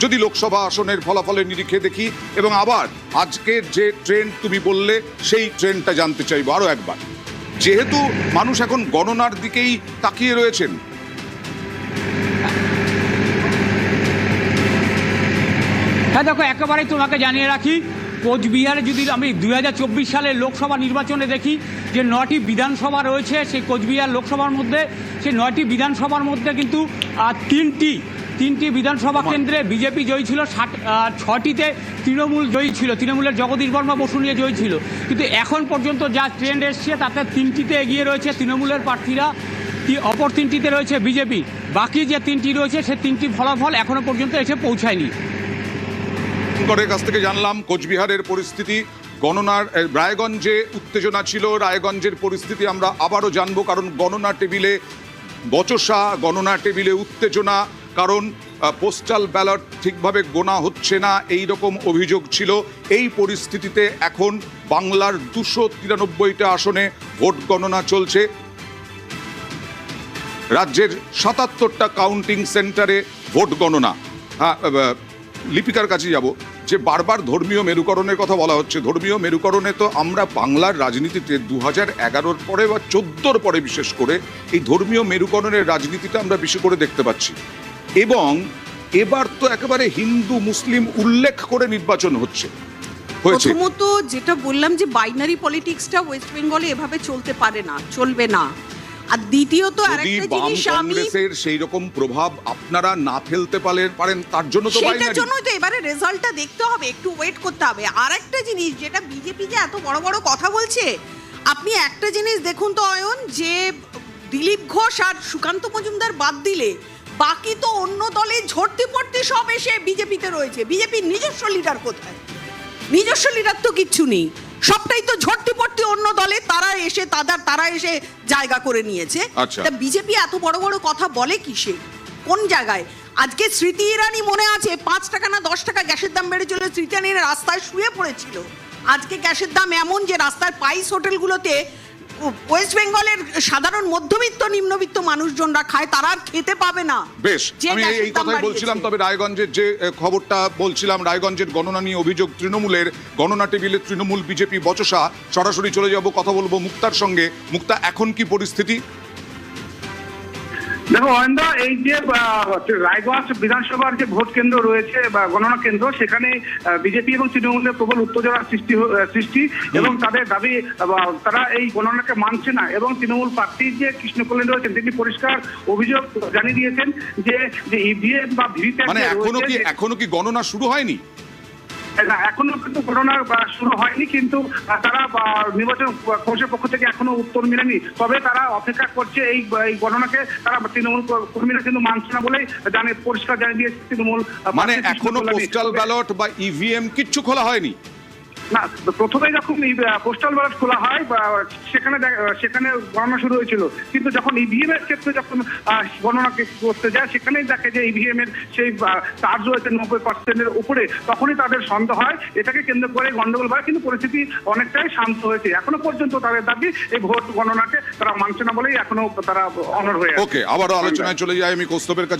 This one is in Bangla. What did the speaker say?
যদি লোকসভা আসনের ফলাফলের নিরিখে দেখি, এবং আবার আজকের যে ট্রেন্ড তুমি বললে সেই ট্রেন্ডটা জানতে চাইবো আরো একবার, যেহেতু মানুষ এখন গণনার দিকেই তাকিয়ে রয়েছেন। হ্যাঁ দেখো, একেবারেই তোমাকে জানিয়ে রাখি, কোচবিহারে যদি আমি 2024 সালের লোকসভা নির্বাচনে দেখি যে 9টি বিধানসভা রয়েছে, সেই কোচবিহার লোকসভার মধ্যে সেই 9টি বিধানসভার মধ্যে কিন্তু তিনটি বিধানসভা কেন্দ্রে বিজেপি জয়ী ছিল, 6টিতে তৃণমূল জয়ী ছিল, তৃণমূলের জগদীশ বর্মা বসু নিয়ে জয়ী ছিল। কিন্তু এখন পর্যন্ত যা ট্রেন্ড এসছে তাতে 3টিতে এগিয়ে রয়েছে তৃণমূলের প্রার্থীরা, অপর 3টিতে রয়েছে বিজেপি। বাকি যে 3টি রয়েছে সে 3টি ফলাফল এখনো পর্যন্ত এসে পৌঁছায়নি। কাছ থেকে জানলাম কোচবিহারের পরিস্থিতি, গণনার রায়গঞ্জে উত্তেজনা ছিল, রায়গঞ্জের পরিস্থিতি আমরা আবারও জানবো, কারণ গণনা টেবিলে বচসা, গণনা টেবিলে উত্তেজনা, কারণ পোস্টাল ব্যালট ঠিকভাবে গোনা হচ্ছে না এই রকম অভিযোগ ছিল। এই পরিস্থিতিতে এখন বাংলার 293টা আসনে ভোট গণনা চলছে, রাজ্যের 77টা কাউন্টিং সেন্টারে ভোট গণনা। লিপিকার কাছে যাব, যে বারবার ধর্মীয় মেরুকরণের কথা বলা হচ্ছে। ধর্মীয় মেরুকরণে তো আমরা বাংলার রাজনীতিতে 2011-র পরে বা 14-র পরে বিশেষ করে এই ধর্মীয় মেরুকরণের রাজনীতিটা আমরা বেশি করে দেখতে পাচ্ছি, এবং এবার তো একেবারে হিন্দু মুসলিম উল্লেখ করে নির্বাচন হয়েছে। প্রথমত যেটা বললাম যে বাইনারি পলিটিক্সটা ওয়েস্ট বেঙ্গলে এভাবে চলতে পারে না, চলবে না। আর দ্বিতীয়ত আরেকটা জিনিস, কংগ্রেসের সেই রকম প্রভাব আপনারা না ফেলতে পারেন, তার জন্য তো সেটার জন্যই তো এবারে রেজাল্টটা দেখতে হবে, একটু ওয়েট করতে হবে। আরেকটা জিনিস, যেটা বিজেপি যে এত বড় বড় কথা বলছে, আপনি একটা জিনিস দেখুন তো অয়ন, যে দিলীপ ঘোষ আর সুকান্ত মজুমদার বাদ দিলে বাকি তো অন্য দলে ঝরতে পড়তে সব এসে বিজেপিতে রয়েছে। বিজেপির নিজস্ব লিডার কোথায়? নিজস্ব লিডার তো কিচ্ছু নেই, সবটাই তো ঝরতে পড়তে অন্য দলে তারা এসে জায়গা করে নিয়েছে। তা বিজেপি এত বড় বড় কথা বলে কিসে, কোন জায়গায়? আজকে স্মৃতি ইরানি মনে আছে 5 টাকা না 10 টাকা গ্যাসের দাম বেড়েছিল, স্মৃতি ইরানি রাস্তায় শুয়ে পড়েছিল। আজকে গ্যাসের দাম এমন যে রাস্তার পাইস হোটেলগুলোতে ওয়েস্ট বেঙ্গলের সাধারণ মধ্যবিত্ত নিম্নবিত্ত মানুষজনরা খায়, তারা আর খেতে পাবে না। বেশ, আমি এই কথাই বলছিলাম। তবে রায়গঞ্জের যে খবরটা বলছিলাম, রায়গঞ্জের গণনা নিয়ে অভিযোগ তৃণমূলের, গণনা টেবিলে তৃণমূল বিজেপি বচসা। সরাসরি চলে যাব, কথা বলবো মুক্তার সঙ্গে। মুক্তা, এখন কি পরিস্থিতি? দেখো অয়নদা, এই যে রায়গঞ্জ বিধানসভার যে ভোট কেন্দ্র রয়েছে বা গণনা কেন্দ্র, সেখানে বিজেপি এবং তৃণমূলের প্রবল উত্তেজনার সৃষ্টি এবং তাদের দাবি, তারা এই গণনাকে মানছে না। এবং তৃণমূল প্রার্থী যে কৃষ্ণকল্যাণ রয়েছেন, তিনি পরিষ্কার অভিযোগ জানিয়ে দিয়েছেন যে ইভিএম বা ভিভিপ্যাট, মানে এখনো কি গণনা শুরু হয়নি? না, এখনো কিন্তু গণনা শুরু হয়নি, কিন্তু তারা নির্বাচন কমিশনের পক্ষ থেকে এখনো উত্তর মেলেনি। তবে তারা অপেক্ষা করছে এই গণনাকে, তারা তৃণমূল কর্মীরা কিন্তু মানছে না বলেই পরিষ্কার জানিয়ে দিয়েছে তৃণমূল। মানে এখনো পোস্টাল ব্যালট বা ইভিএম কিচ্ছু খোলা হয়নি? না, প্রথমে যখন পোস্টাল ব্যালট খোলা হয় সেখানে গণনা শুরু হয়েছিল, কিন্তু যখন ইভিএম এর ক্ষেত্রে যখন গণনা করতে যায়, সেখানেই দেখে যে ইভিএম এর সেই চার্জ রয়েছে 90%-এর উপরে, তখনই তাদের সন্দেহ হয়। এটাকে কেন্দ্র করে গন্ডগোল হয়, কিন্তু পরিস্থিতি অনেকটাই শান্ত হয়েছে। এখনো পর্যন্ত তাদের দাবি এই ভোট গণনাকে তারা মানছে না বলেই এখনো তারা অনড় হয়ে আছে। ওকে, আবারও আলোচনায় চলে যাই আমি কৌস্তবের কাছে।